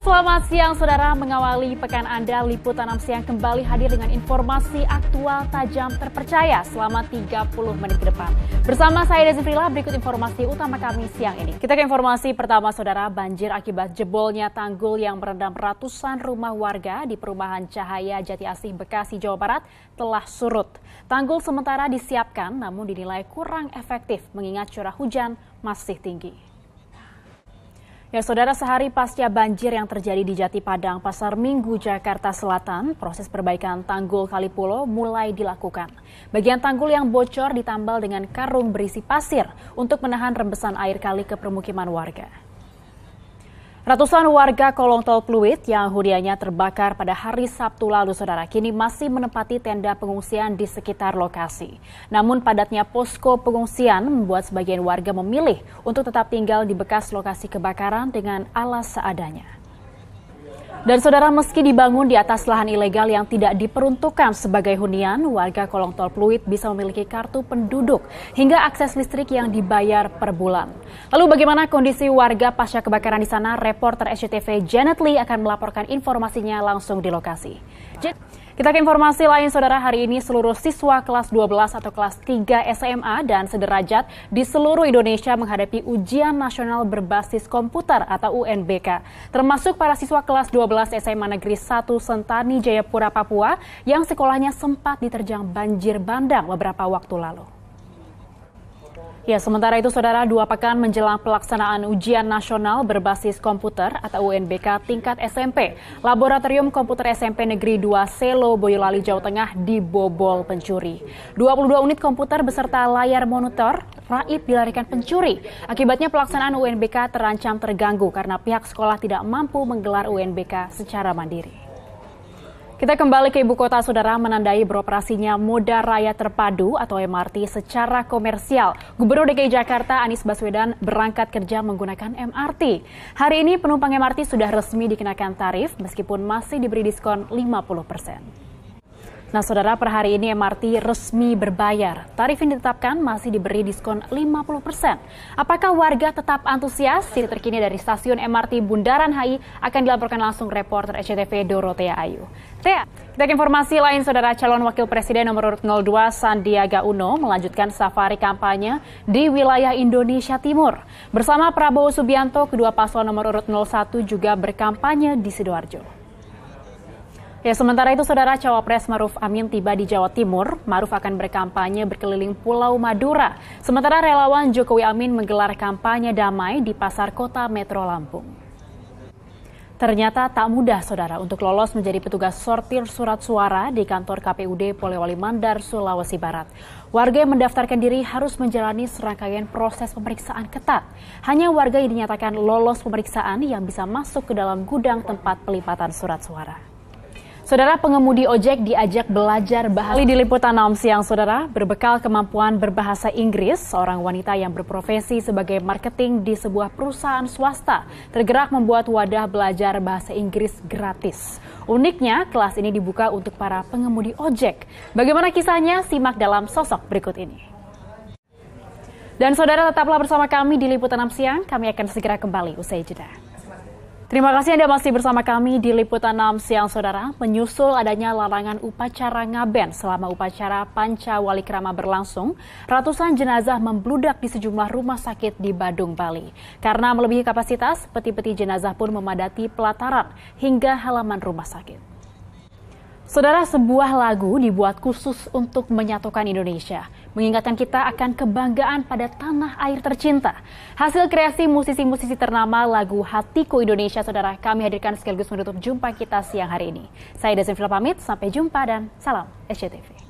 Selamat siang saudara, mengawali pekan Anda, Liputan 6 Siang kembali hadir dengan informasi aktual tajam terpercaya selama 30 menit ke depan. Bersama saya Desi Frila, berikut informasi utama kami siang ini. Kita ke informasi pertama saudara, banjir akibat jebolnya tanggul yang merendam ratusan rumah warga di perumahan Cahaya Jati Asih, Bekasi, Jawa Barat telah surut. Tanggul sementara disiapkan namun dinilai kurang efektif mengingat curah hujan masih tinggi. Ya saudara, sehari pasca banjir yang terjadi di Jati Padang, Pasar Minggu, Jakarta Selatan, proses perbaikan tanggul Kalipulo mulai dilakukan. Bagian tanggul yang bocor ditambal dengan karung berisi pasir untuk menahan rembesan air kali ke permukiman warga. Ratusan warga Kolong Tol Pluit yang huniannya terbakar pada hari Sabtu lalu, saudara, kini masih menempati tenda pengungsian di sekitar lokasi. Namun padatnya posko pengungsian membuat sebagian warga memilih untuk tetap tinggal di bekas lokasi kebakaran dengan alas seadanya. Dan saudara, meski dibangun di atas lahan ilegal yang tidak diperuntukkan sebagai hunian, warga Kolong Tol Pluit bisa memiliki kartu penduduk hingga akses listrik yang dibayar per bulan. Lalu bagaimana kondisi warga pasca kebakaran di sana? Reporter SCTV Janet Lee akan melaporkan informasinya langsung di lokasi. Kita ke informasi lain saudara, hari ini seluruh siswa kelas 12 atau kelas 3 SMA dan sederajat di seluruh Indonesia menghadapi ujian nasional berbasis komputer atau UNBK. Termasuk para siswa kelas 12 SMA Negeri 1 Sentani Jayapura, Papua yang sekolahnya sempat diterjang banjir bandang beberapa waktu lalu. Ya, sementara itu saudara, 2 pekan menjelang pelaksanaan ujian nasional berbasis komputer atau UNBK tingkat SMP, Laboratorium Komputer SMP Negeri 2 Selo, Boyolali, Jawa Tengah dibobol pencuri. 22 unit komputer beserta layar monitor raib dilarikan pencuri. Akibatnya pelaksanaan UNBK terancam terganggu karena pihak sekolah tidak mampu menggelar UNBK secara mandiri. Kita kembali ke ibu kota saudara, menandai beroperasinya Moda Raya Terpadu atau MRT secara komersial. Gubernur DKI Jakarta Anies Baswedan berangkat kerja menggunakan MRT. Hari ini penumpang MRT sudah resmi dikenakan tarif meskipun masih diberi diskon 50%. Nah saudara, per hari ini MRT resmi berbayar. Tarif yang ditetapkan masih diberi diskon 50%. Apakah warga tetap antusias? Sidik terkini dari stasiun MRT Bundaran HI akan dilaporkan langsung reporter SCTV Dorothea Ayu. Tea, kita ke informasi lain saudara, calon wakil presiden nomor urut 02 Sandiaga Uno melanjutkan safari kampanye di wilayah Indonesia Timur. Bersama Prabowo Subianto, kedua paslon nomor urut 01 juga berkampanye di Sidoarjo. Ya, sementara itu saudara, Cawapres Maruf Amin tiba di Jawa Timur. Maruf akan berkampanye berkeliling Pulau Madura. Sementara relawan Jokowi Amin menggelar kampanye damai di Pasar Kota Metro Lampung. Ternyata tak mudah saudara untuk lolos menjadi petugas sortir surat suara di kantor KPUD Polewali Mandar, Sulawesi Barat. Warga yang mendaftarkan diri harus menjalani serangkaian proses pemeriksaan ketat. Hanya warga yang dinyatakan lolos pemeriksaan yang bisa masuk ke dalam gudang tempat pelipatan surat suara. Saudara, pengemudi ojek diajak belajar bahasa di Liputan 6 Siang saudara. Berbekal kemampuan berbahasa Inggris, seorang wanita yang berprofesi sebagai marketing di sebuah perusahaan swasta tergerak membuat wadah belajar bahasa Inggris gratis. Uniknya, kelas ini dibuka untuk para pengemudi ojek. Bagaimana kisahnya? Simak dalam sosok berikut ini. Dan saudara, tetaplah bersama kami di Liputan 6 Siang. Kami akan segera kembali usai jeda. Terima kasih Anda masih bersama kami di Liputan 6 Siang saudara. Menyusul adanya larangan upacara ngaben selama upacara Panca Walikrama berlangsung, ratusan jenazah membludak di sejumlah rumah sakit di Badung, Bali. Karena melebihi kapasitas, peti-peti jenazah pun memadati pelataran hingga halaman rumah sakit. Saudara, sebuah lagu dibuat khusus untuk menyatukan Indonesia, mengingatkan kita akan kebanggaan pada tanah air tercinta. Hasil kreasi musisi-musisi ternama lagu Hatiku Indonesia, saudara, kami hadirkan sekaligus menutup jumpa kita siang hari ini. Saya Desi Frila pamit, sampai jumpa dan salam SCTV.